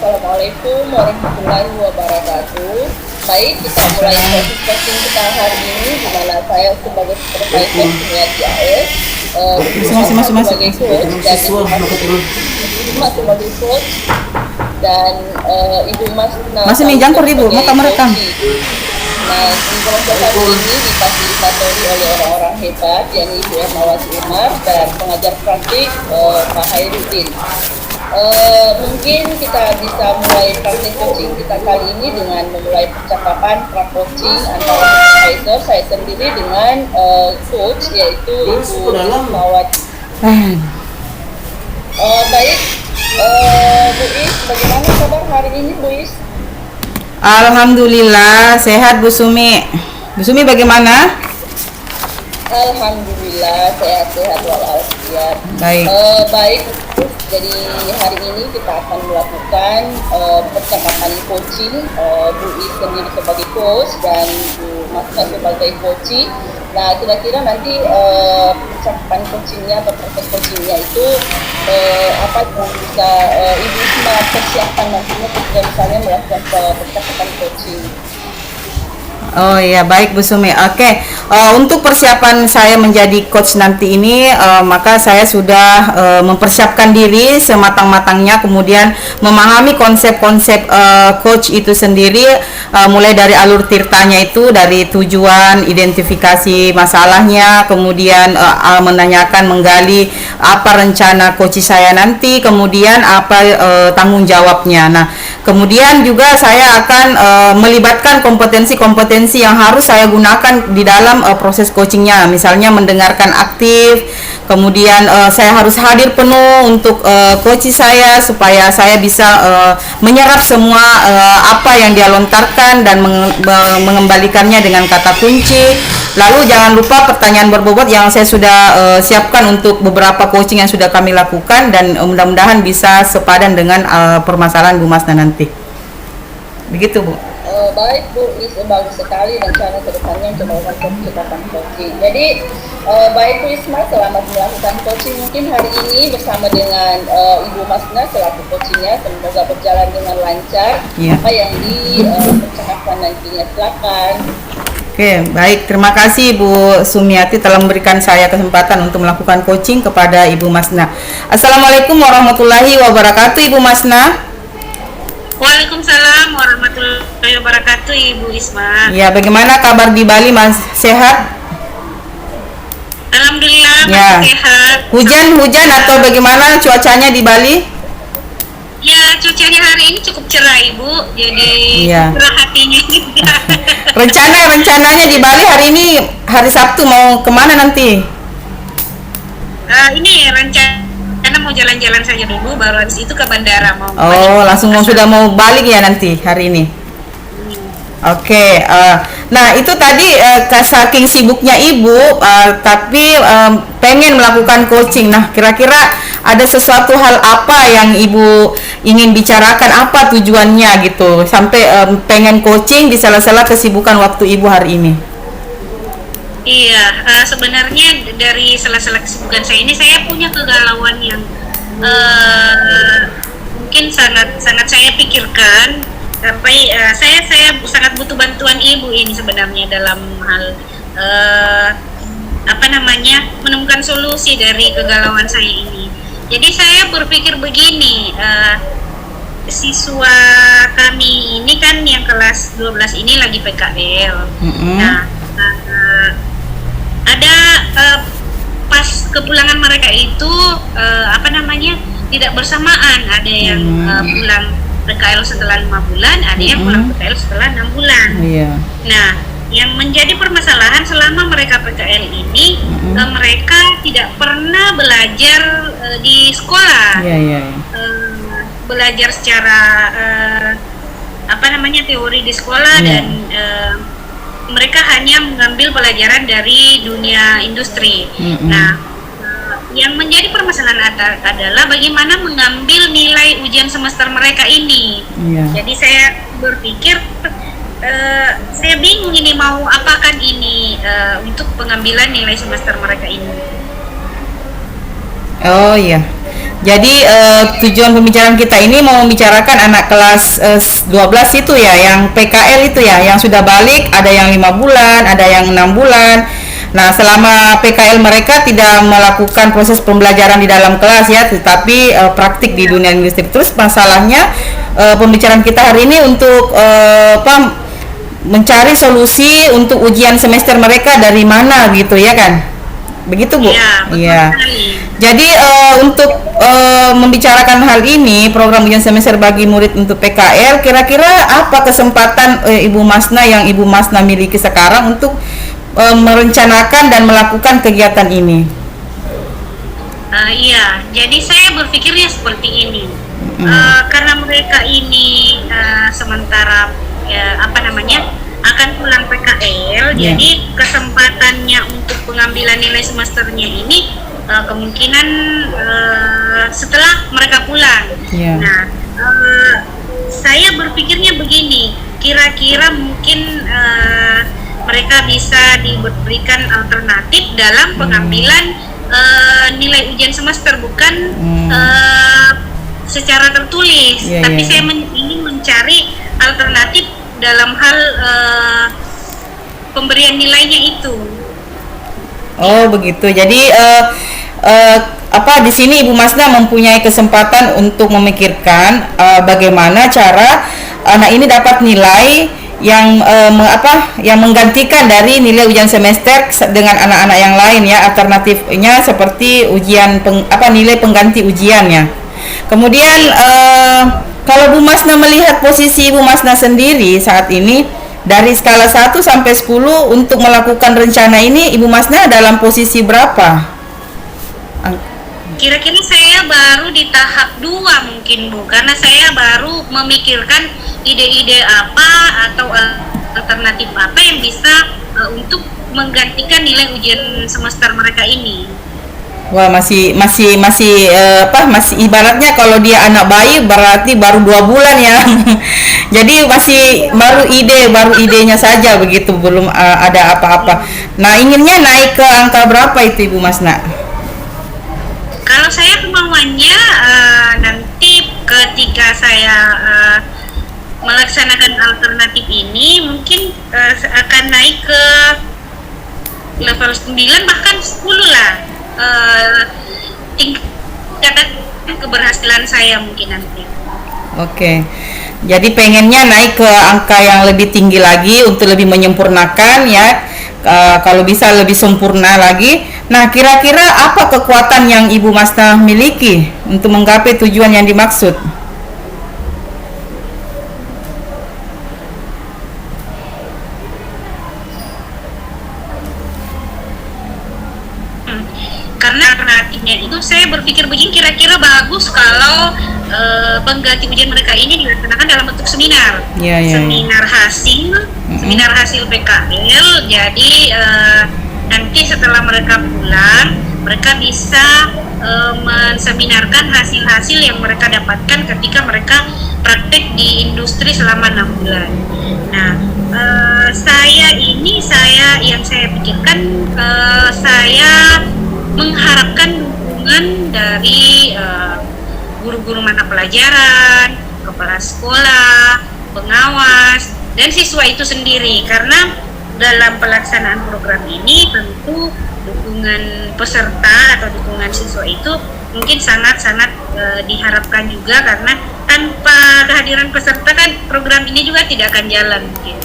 Assalamualaikum warahmatullahi wabarakatuh. Baik, kita mulai proses coaching kita hari ini, di mana saya sebagai supervisor Sumiati AS, sebagai coach dan sebagai coach dan Ibu Mas masih nih jangkur Ibu, mau kamu rekam. Nah, proses hari ini difasilitatori oleh orang-orang hebat, yakni Ibu Ermawati Umar dan pengajar praktik Pak Hairudin. Mungkin kita bisa mulai praktik coaching kita kali ini dengan memulai percakapan pra-coaching antara supervisor saya sendiri dengan coach, yaitu Ibu Ermawati. Baik, Bu Is, bagaimana kabar hari ini Bu Is? Alhamdulillah sehat Bu Sumi. Bu Sumi bagaimana? Alhamdulillah sehat-sehat walafiat. Baik. Baik. Jadi hari ini kita akan melakukan percakapan coaching, Bu Is sendiri sebagai coach dan Bu Masna sebagai coaching. Nah, kira-kira nanti percakapan coachingnya atau proses coachingnya itu apa yang bisa Ibu Isma persiapkan nantinya ketika misalnya melakukan percakapan coaching. Oh iya, baik Bu Sumi. Oke. Untuk persiapan saya menjadi coach nanti ini, maka saya sudah mempersiapkan diri sematang-matangnya, kemudian memahami konsep-konsep coach itu sendiri, mulai dari alur tirtanya itu, dari tujuan, identifikasi masalahnya, kemudian menanyakan, menggali apa rencana coach saya nanti, kemudian apa tanggung jawabnya. Nah, kemudian juga saya akan melibatkan kompetensi-kompetensi yang harus saya gunakan di dalam proses coachingnya, misalnya mendengarkan aktif, kemudian saya harus hadir penuh untuk coach saya supaya saya bisa menyerap semua apa yang dia lontarkan dan mengembalikannya dengan kata kunci. Lalu jangan lupa pertanyaan berbobot yang saya sudah siapkan untuk beberapa coaching yang sudah kami lakukan, dan mudah-mudahan bisa sepadan dengan permasalahan Bu Masna nanti. Begitu Bu. Baik Bu Is, bagus sekali rencana kedepannya untuk melakukan percakapan coaching. Jadi baik Bu Isma, selamat melakukan coaching mungkin hari ini bersama dengan Ibu Masna selaku coachingnya. Semoga berjalan dengan lancar. Apa yang dipercakapan nantinya, silakan. Oke, baik. Terima kasih Bu Sumiati telah memberikan saya kesempatan untuk melakukan coaching kepada Ibu Masna. Assalamualaikum warahmatullahi wabarakatuh Ibu Masna. Waalaikumsalam warahmatullahi wabarakatuh Ibu Isma. Ya, bagaimana kabar di Bali, Mas? Sehat? Alhamdulillah ya. Masih sehat. Hujan atau bagaimana cuacanya di Bali? Ya, cuacanya hari ini cukup cerah Ibu. Jadi cerah hatinya juga. Rencananya di Bali hari ini, hari Sabtu mau kemana nanti? Ini karena mau jalan-jalan saja dulu, baru habis itu ke bandara mau. Langsung sudah mau balik ya nanti hari ini. Oke. Nah itu tadi saking sibuknya Ibu, tapi pengen melakukan coaching. Nah kira-kira ada sesuatu hal apa yang Ibu ingin bicarakan, apa tujuannya gitu, sampai pengen coaching di sela-sela kesibukan waktu Ibu hari ini? Iya, sebenarnya dari sela-sela kesibukan saya ini, saya punya kegalauan yang mungkin sangat saya pikirkan, sampai saya sangat butuh bantuan Ibu ini sebenarnya dalam hal menemukan solusi dari kegalauan saya ini. Jadi saya berpikir begini, siswa kami ini kan yang kelas 12 ini lagi PKL. Nah, ada pas kepulangan mereka itu tidak bersamaan, ada yang pulang PKL setelah 5 bulan, ada yang pulang PKL setelah 6 bulan. Nah, yang menjadi permasalahan selama mereka PKL ini, mereka tidak pernah belajar di sekolah, belajar secara teori di sekolah, dan mereka hanya mengambil pelajaran dari dunia industri. Nah, yang menjadi permasalahan adalah bagaimana mengambil nilai ujian semester mereka ini. Jadi saya berpikir, saya bingung ini mau apakan ini untuk pengambilan nilai semester mereka ini. Oh iya. Jadi tujuan pembicaraan kita ini mau membicarakan anak kelas 12 itu ya, yang PKL itu ya, yang sudah balik, ada yang 5 bulan, ada yang 6 bulan. Nah, selama PKL mereka tidak melakukan proses pembelajaran di dalam kelas ya, tetapi praktik di dunia industri. Terus masalahnya pembicaraan kita hari ini untuk mencari solusi untuk ujian semester mereka dari mana gitu ya kan? Begitu Bu? Iya, betul Iya. sekali. Jadi untuk membicarakan hal ini, program ujian semester bagi murid untuk PKL, kira-kira apa kesempatan Ibu Masna yang Ibu Masna miliki sekarang untuk merencanakan dan melakukan kegiatan ini? Iya, jadi saya berpikirnya seperti ini. Karena mereka ini sementara akan pulang PKL, Yeah. jadi kesempatannya untuk pengambilan nilai semesternya ini kemungkinan setelah mereka pulang. Yeah. Nah, saya berpikirnya begini, kira-kira mungkin mereka bisa diberikan alternatif dalam pengambilan nilai ujian semester, bukan secara tertulis, Iya, tapi iya. saya ingin mencari alternatif dalam hal pemberian nilainya itu. Oh begitu. Jadi di sini Ibu Masna mempunyai kesempatan untuk memikirkan bagaimana cara anak ini dapat nilai yang yang menggantikan dari nilai ujian semester dengan anak-anak yang lain ya, alternatifnya seperti nilai pengganti ujiannya. Kemudian kalau Bu Masna melihat posisi Ibu Masna sendiri saat ini dari skala 1 sampai 10 untuk melakukan rencana ini, Ibu Masna dalam posisi berapa? Kira-kira saya baru di tahap 2 mungkin Bu, karena saya baru memikirkan ide-ide apa atau alternatif apa yang bisa untuk menggantikan nilai ujian semester mereka ini. Wah, masih ibaratnya kalau dia anak bayi berarti baru 2 bulan ya. Jadi masih baru idenya saja begitu, belum ada apa-apa. Nah, inginnya naik ke angka berapa itu Ibu Masna? Kalau saya kemauannya nanti ketika saya melaksanakan alternatif ini mungkin akan naik ke level 9 bahkan 10 lah. Tingkat keberhasilan saya mungkin nanti. Oke. Jadi pengennya naik ke angka yang lebih tinggi lagi untuk lebih menyempurnakan ya. Kalau bisa lebih sempurna lagi. Nah, kira-kira apa kekuatan yang Ibu Masna miliki untuk menggapai tujuan yang dimaksud? Karena alternatifnya itu saya berpikir begini, kira-kira bagus kalau pengganti ujian mereka ini dilaksanakan dalam bentuk seminar. Ya. Seminar hasil PKL. Jadi nanti setelah mereka pulang, mereka bisa menseminarkan hasil-hasil yang mereka dapatkan ketika mereka praktek di industri selama 6 bulan. Nah, yang saya pikirkan, saya mengharapkan dukungan dari guru-guru mata pelajaran, kepala sekolah, pengawas, dan siswa itu sendiri, karena dalam pelaksanaan program ini tentu dukungan peserta atau dukungan siswa itu mungkin sangat-sangat diharapkan juga, karena tanpa kehadiran peserta kan program ini juga tidak akan jalan mungkin.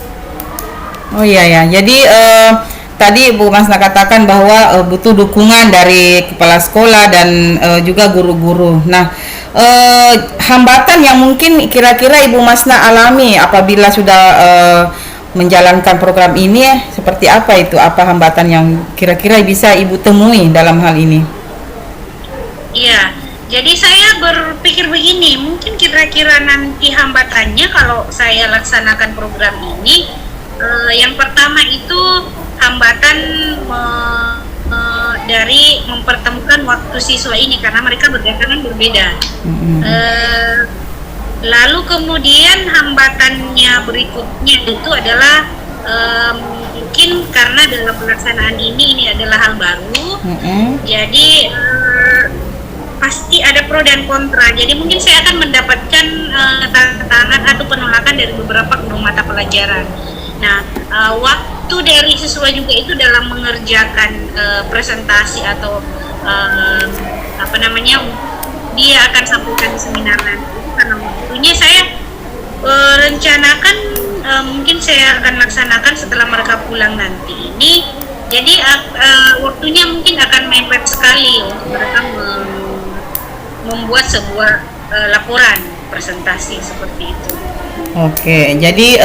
Oh iya ya. Jadi tadi Bu Masna katakan bahwa butuh dukungan dari kepala sekolah dan juga guru-guru. Nah, hambatan yang mungkin kira-kira Ibu Masna alami apabila sudah menjalankan program ini seperti apa itu? Apa hambatan yang kira-kira bisa Ibu temui dalam hal ini? Iya, jadi saya berpikir begini, mungkin kira-kira nanti hambatannya kalau saya laksanakan program ini, yang pertama itu hambatan dari mempertemukan waktu siswa ini karena mereka berdatangan berbeda. Lalu kemudian hambatannya berikutnya itu adalah mungkin karena dalam pelaksanaan ini adalah hal baru, jadi pasti ada pro dan kontra. Jadi mungkin saya akan mendapatkan tantangan atau penolakan dari beberapa mata pelajaran. Nah, waktu dari siswa juga itu dalam mengerjakan presentasi atau apa namanya, dia akan sampaikan di seminar nanti. Karena waktunya saya rencanakan mungkin saya akan laksanakan setelah mereka pulang nanti ini. Jadi waktunya mungkin akan mepet sekali untuk mereka membuat sebuah laporan presentasi seperti itu. Oke, jadi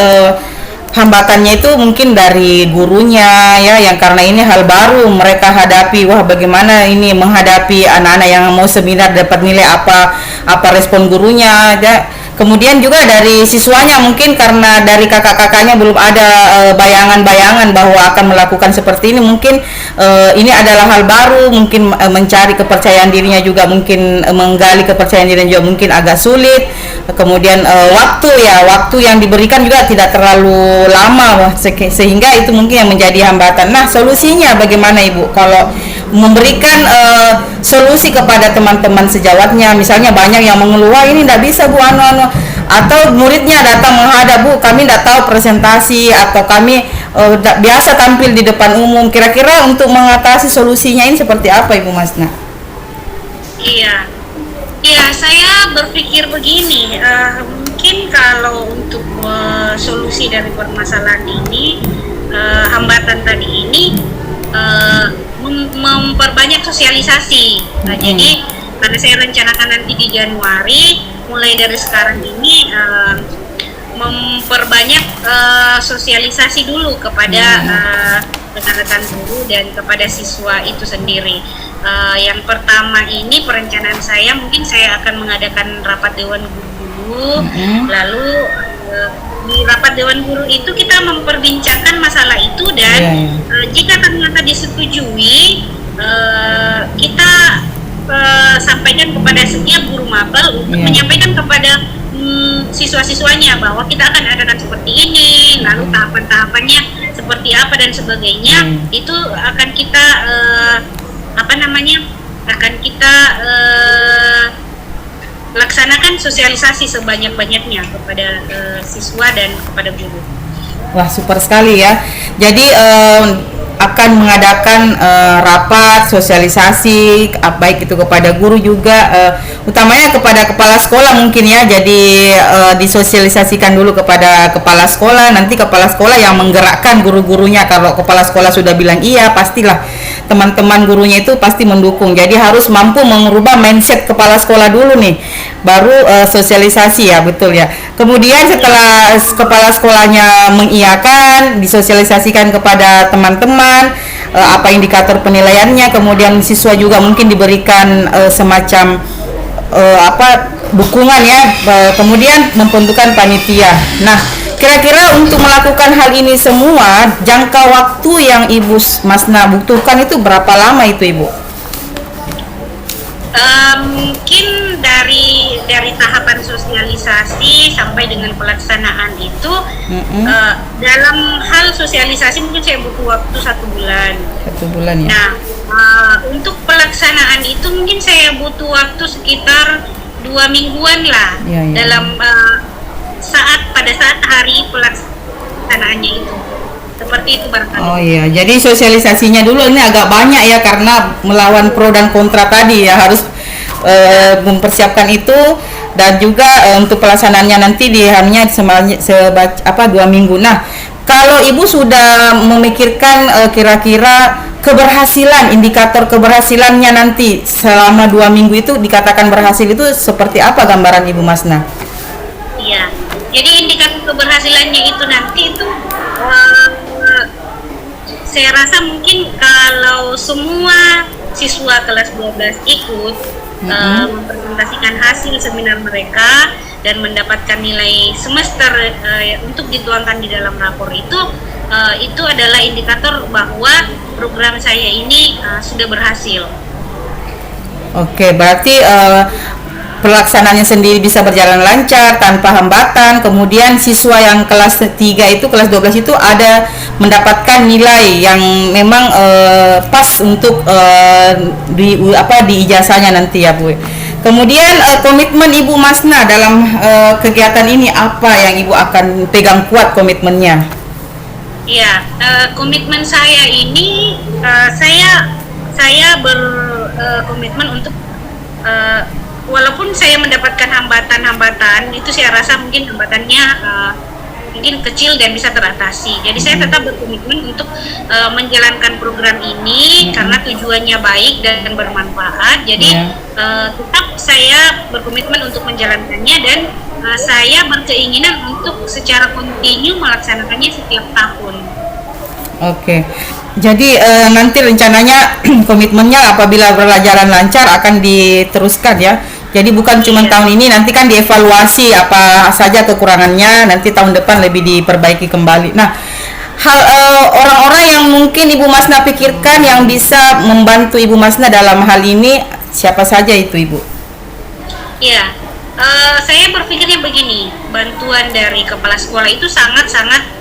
hambatannya itu mungkin dari gurunya ya, yang karena ini hal baru mereka hadapi. Wah, bagaimana ini menghadapi anak-anak yang mau seminar, dapat nilai apa respon gurunya ya. Kemudian juga dari siswanya, mungkin karena dari kakak-kakaknya belum ada bayangan-bayangan bahwa akan melakukan seperti ini. Mungkin ini adalah hal baru, mungkin mencari kepercayaan dirinya juga, mungkin menggali kepercayaan dirinya juga mungkin agak sulit. Kemudian waktu yang diberikan juga tidak terlalu lama, sehingga itu mungkin yang menjadi hambatan. Nah, solusinya bagaimana Ibu kalau memberikan solusi kepada teman-teman sejawatnya? Misalnya banyak yang mengeluh, "Wah, ini tidak bisa Bu, atau muridnya datang menghadap, "Bu, kami tidak tahu presentasi," atau "Kami biasa tampil di depan umum." Kira-kira untuk mengatasi solusinya ini seperti apa Ibu Masna? Iya, saya berpikir begini, mungkin kalau untuk solusi dari permasalahan ini, hambatan tadi ini, memperbanyak sosialisasi. Jadi karena saya rencanakan nanti di Januari, mulai dari sekarang ini memperbanyak sosialisasi dulu kepada rekan-rekan guru dan kepada siswa itu sendiri. Yang pertama ini perencanaan saya, mungkin saya akan mengadakan rapat dewan guru, lalu di rapat dewan guru itu kita memperbincangkan masalah itu, dan jika ternyata disetujui, kita sampaikan kepada setiap guru mapel untuk menyampaikan kepada siswa-siswanya bahwa kita akan adakan seperti ini, lalu tahapan-tahapannya seperti apa dan sebagainya. Itu akan kita laksanakan sosialisasi sebanyak-banyaknya kepada siswa dan kepada guru. Wah, super sekali ya. Jadi akan mengadakan rapat sosialisasi, baik itu kepada guru juga, utamanya kepada kepala sekolah mungkin ya. Jadi disosialisasikan dulu kepada kepala sekolah, nanti kepala sekolah yang menggerakkan guru-gurunya. Kalau kepala sekolah sudah bilang iya, pastilah teman-teman gurunya itu pasti mendukung. Jadi harus mampu mengubah mindset kepala sekolah dulu nih, baru sosialisasi ya, betul ya. Kemudian setelah kepala sekolahnya mengiyakan, disosialisasikan kepada teman-teman apa indikator penilaiannya, kemudian siswa juga mungkin diberikan semacam dukungan ya, kemudian membentukkan panitia. Nah, kira-kira untuk melakukan hal ini semua, jangka waktu yang Ibu Masna butuhkan itu berapa lama itu Ibu? Mungkin dari tahapan sosialisasi sampai dengan pelaksanaan itu, dalam hal sosialisasi mungkin saya butuh waktu 1 bulan. 1 bulan ya. Nah, untuk pelaksanaan itu mungkin saya butuh waktu sekitar 2 mingguan lah, dalam pada saat hari pelaksanaannya itu. Seperti itu barangkali. Oh iya, jadi sosialisasinya dulu ini agak banyak ya, karena melawan pro dan kontra tadi ya, harus mempersiapkan itu, dan juga untuk pelaksanaannya nanti hanya 2 minggu. Nah, kalau Ibu sudah memikirkan kira-kira keberhasilan, indikator keberhasilannya nanti selama 2 minggu itu dikatakan berhasil, itu seperti apa gambaran Ibu Masna? Iya, jadi indikator keberhasilannya itu nanti itu saya rasa mungkin kalau semua siswa kelas 12 ikut mempresentasikan hasil seminar mereka dan mendapatkan nilai semester untuk dituangkan di dalam rapor itu adalah indikator bahwa program saya ini sudah berhasil. Oke, berarti pelaksanaannya sendiri bisa berjalan lancar tanpa hambatan. Kemudian siswa yang kelas 3 itu, kelas 12 itu ada mendapatkan nilai yang memang pas untuk di ijazahnya nanti ya Bu. Kemudian komitmen Ibu Masna dalam kegiatan ini apa yang Ibu akan pegang kuat komitmennya? Ya, komitmen saya ini saya berkomitmen untuk walaupun saya mendapatkan hambatan-hambatan itu, saya rasa mungkin hambatannya mungkin kecil dan bisa teratasi. Jadi saya tetap berkomitmen untuk menjalankan program ini karena tujuannya baik dan bermanfaat. Jadi tetap saya berkomitmen untuk menjalankannya, dan saya berkeinginan untuk secara kontinu melaksanakannya setiap tahun. Oke. Jadi nanti rencananya komitmennya apabila berjalan lancar akan diteruskan ya. Jadi bukan cuma tahun ini, nanti kan dievaluasi apa saja kekurangannya, nanti tahun depan lebih diperbaiki kembali. Nah, orang-orang yang mungkin Ibu Masna pikirkan yang bisa membantu Ibu Masna dalam hal ini, siapa saja itu Ibu? Ya, saya berpikirnya begini, bantuan dari kepala sekolah itu sangat-sangat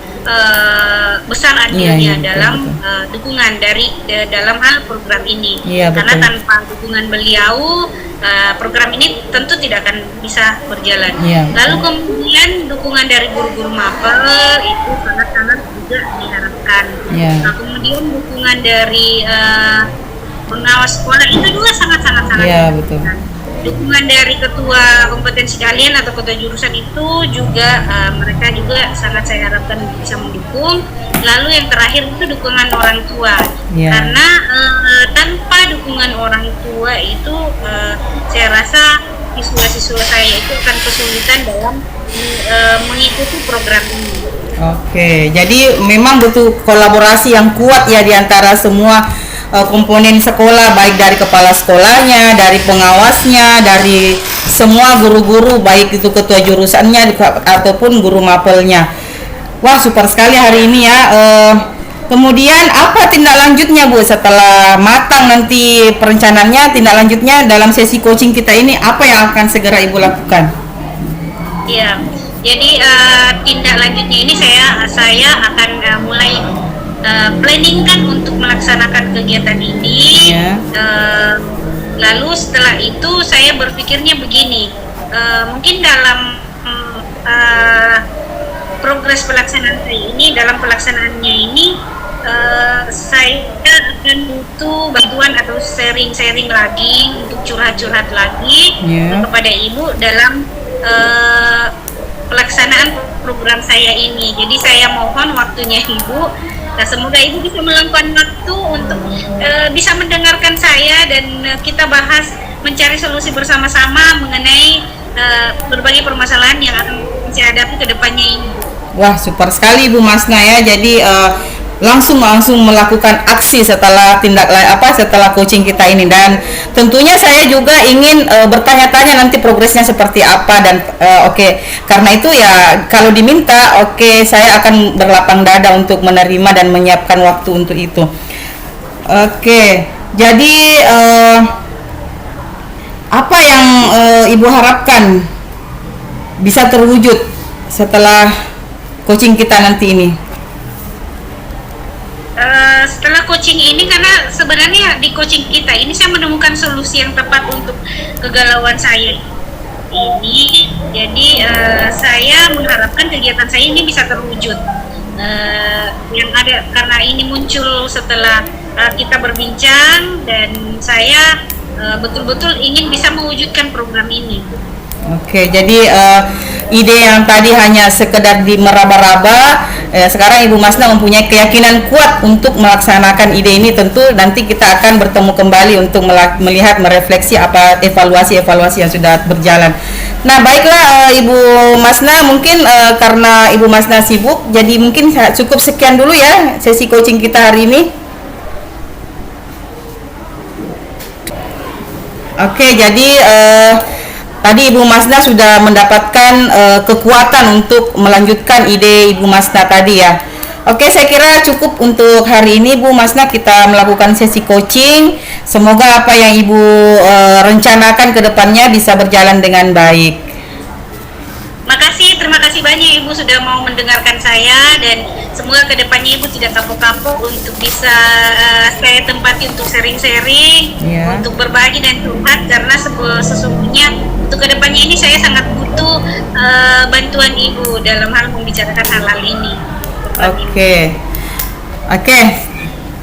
besar andilnya dalam dukungan dalam hal program ini. Karena tanpa dukungan beliau, program ini tentu tidak akan bisa berjalan. Lalu kemudian dukungan dari guru-guru mapel itu sangat-sangat juga diharapkan. Nah, kemudian dukungan dari pengawas sekolah itu juga sangat-sangat diharapkan. Dukungan dari ketua kompetensi kalian atau ketua jurusan itu juga mereka juga sangat saya harapkan bisa mendukung. Lalu yang terakhir itu dukungan orang tua, karena tanpa dukungan orang tua itu saya rasa siswa-siswa saya itu akan kesulitan dalam mengikuti program ini. Oke, jadi memang butuh kolaborasi yang kuat ya di antara semua komponen sekolah, baik dari kepala sekolahnya, dari pengawasnya, dari semua guru-guru, baik itu ketua jurusannya ataupun guru mapelnya. Wah, super sekali hari ini ya. Kemudian apa tindak lanjutnya Bu setelah matang nanti perencanaannya? Tindak lanjutnya dalam sesi coaching kita ini apa yang akan segera Ibu lakukan? Iya, jadi tindak lanjutnya ini saya akan mulai planning kan untuk melaksanakan kegiatan ini. Lalu setelah itu saya berpikirnya begini, mungkin dalam progres pelaksanaan saya ini, dalam pelaksanaannya ini saya akan butuh bantuan atau sharing-sharing lagi, untuk curhat-curhat lagi kepada Ibu dalam pelaksanaan program saya ini. Jadi saya mohon waktunya Ibu. Nah, semoga Ibu bisa meluangkan waktu untuk bisa mendengarkan saya dan kita bahas, mencari solusi bersama-sama mengenai berbagai permasalahan yang akan saya hadapi ke depannya ini. Wah, super sekali Ibu Masna ya. Jadi langsung melakukan aksi setelah setelah coaching kita ini, dan tentunya saya juga ingin bertanya-tanya nanti progresnya seperti apa, dan karena itu ya kalau diminta saya akan berlapang dada untuk menerima dan menyiapkan waktu untuk itu. Jadi apa yang Ibu harapkan bisa terwujud setelah coaching kita nanti ini? Setelah coaching ini, karena sebenarnya di coaching kita ini saya menemukan solusi yang tepat untuk kegalauan saya ini. Jadi saya mengharapkan kegiatan saya ini bisa terwujud. Yang ada karena ini muncul setelah kita berbincang, dan saya betul-betul ingin bisa mewujudkan program ini. Jadi ide yang tadi hanya sekedar di meraba-raba, sekarang Ibu Masna mempunyai keyakinan kuat untuk melaksanakan ide ini. Tentu nanti kita akan bertemu kembali untuk melihat, merefleksi apa evaluasi yang sudah berjalan. Nah, baiklah Ibu Masna, mungkin karena Ibu Masna sibuk, jadi mungkin cukup sekian dulu ya sesi coaching kita hari ini. Jadi tadi Ibu Masna sudah mendapatkan kekuatan untuk melanjutkan ide Ibu Masna tadi ya. Oke, saya kira cukup untuk hari ini Bu Masna, kita melakukan sesi coaching. Semoga apa yang Ibu rencanakan ke depannya bisa berjalan dengan baik. Terima kasih banyak Ibu sudah mau mendengarkan saya, dan semoga kedepannya Ibu tidak kapok-kapok untuk bisa saya tempati untuk sharing-sharing, untuk berbagi dan curhat, karena sesungguhnya untuk kedepannya ini saya sangat butuh bantuan Ibu dalam hal membicarakan hal-hal ini. Oke.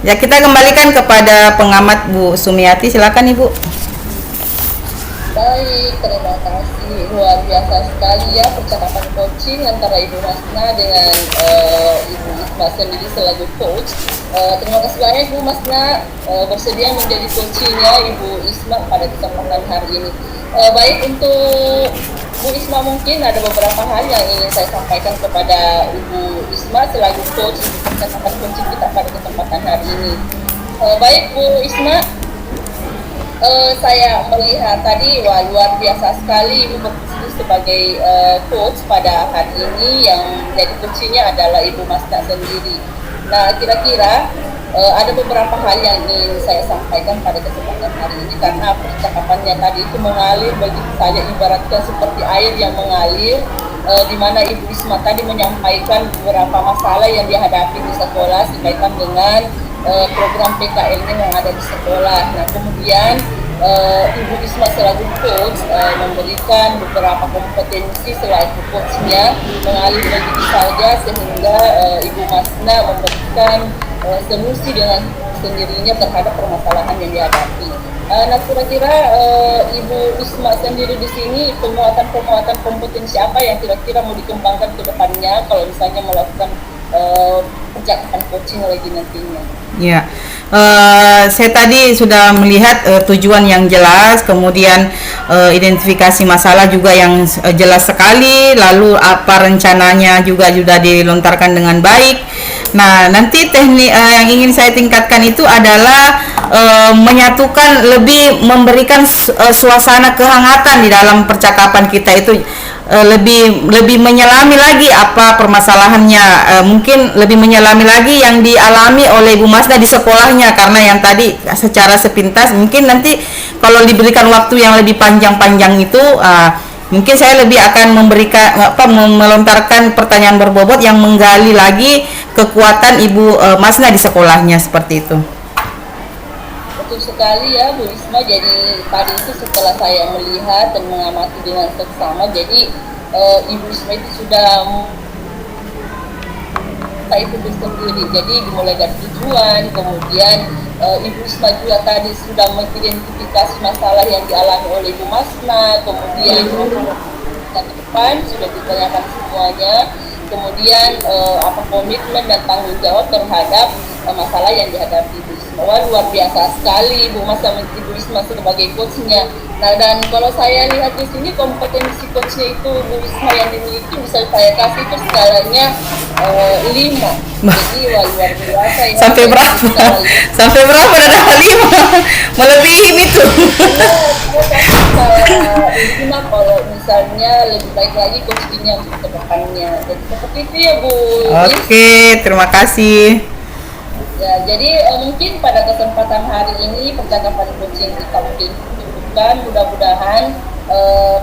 Ya, kita kembalikan kepada pengamat Bu Sumiati, silakan Ibu. Baik, terima kasih. Luar biasa sekali ya percakapan coaching antara Ibu Masna dengan Ibu Isma sendiri selaku coach. Terima kasih banyak Ibu Masna bersedia menjadi coachingnya Ibu Isma pada kesempatan hari ini. Baik, untuk Bu Isma mungkin ada beberapa hal yang ingin saya sampaikan kepada Ibu Isma selaku coach untuk percakapan coaching kita pada kesempatan hari ini. Baik Bu Isma, saya melihat tadi luar biasa sekali Ibu berfungsi sebagai coach pada hari ini, yang jadi coachnya adalah Ibu Masna sendiri. Nah, kira-kira ada beberapa hal yang ingin saya sampaikan pada kesempatan hari ini, karena percakapannya tadi itu mengalir begitu saja, ibaratnya seperti air yang mengalir, di mana Ibu Isma tadi menyampaikan beberapa masalah yang dihadapi di sekolah berkaitan dengan program PKL-nya yang ada di sekolah. Nah, kemudian Ibu Isma selaku coach memberikan beberapa kompetensi selaku coachnya mengalir begitu saja, sehingga Ibu Masna memberikan solusi dengan sendirinya terhadap permasalahan yang dihadapi. Nah, kira-kira Ibu Isma sendiri di sini penguatan kompetensi apa yang kira-kira mau dikembangkan ke depannya kalau misalnya melakukan percakapan coaching lagi nantinya? Ya, saya tadi sudah melihat tujuan yang jelas, kemudian identifikasi masalah juga yang jelas sekali, lalu apa rencananya juga sudah dilontarkan dengan baik. Nah, nanti teknik yang ingin saya tingkatkan itu adalah menyatukan, lebih memberikan suasana kehangatan di dalam percakapan kita itu, lebih menyelami lagi apa permasalahannya, mungkin lebih menyelami lagi yang dialami oleh Ibu Masna di sekolahnya, karena yang tadi secara sepintas mungkin nanti kalau diberikan waktu yang lebih panjang itu mungkin saya lebih akan memberikan melontarkan pertanyaan berbobot yang menggali lagi kekuatan Ibu Masna di sekolahnya, seperti itu. Betul sekali ya Bu Isma. Jadi tadi itu setelah saya melihat dan mengamati dengan seksama, jadi Ibu Isma itu sudah itu sendiri. Jadi dimulai dari tujuan, kemudian Ibu Isma juga tadi sudah mengidentifikasi masalah yang dialami oleh Ibu Masna, kemudian ke depan sudah ditanyakan semuanya, kemudian apa komitmen dan tanggung jawab terhadap masalah yang dihadapi Ibu Isma. Wah, luar biasa sekali Ibu Isma sebagai coachnya. Nah, dan kalau saya lihat di sini kompetensi coachnya itu Ibu Isma yang dimiliki bisa saya kasih itu skalanya 5. Jadi luar biasa ya. Sampai berapa? Sampai berapa dari 5? Melebihi itu. Ya, kalau misalnya lebih baik lagi coachingnya untuk ke depannya. Jadi seperti itu ya Bu. Oke, terima kasih. Ya, jadi mungkin pada kesempatan hari ini percakapan coaching kita mungkin cukupkan. Mudah-mudahan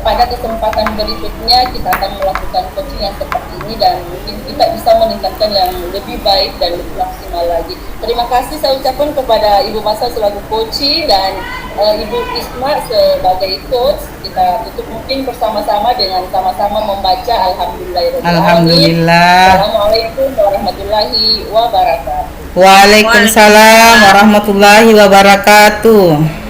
pada kesempatan berikutnya kita akan melakukan coaching yang seperti ini, dan mungkin kita bisa meningkatkan yang lebih baik dan lebih maksimal lagi. Terima kasih saya ucapkan kepada Ibu Masna selaku coaching dan Ibu Isma sebagai coach. Kita tutup mungkin bersama-sama dengan sama-sama membaca Alhamdulillahirabbil alamin. Alhamdulillah. Assalamualaikum warahmatullahi wabarakatuh. Waalaikumsalam warahmatullahi wabarakatuh.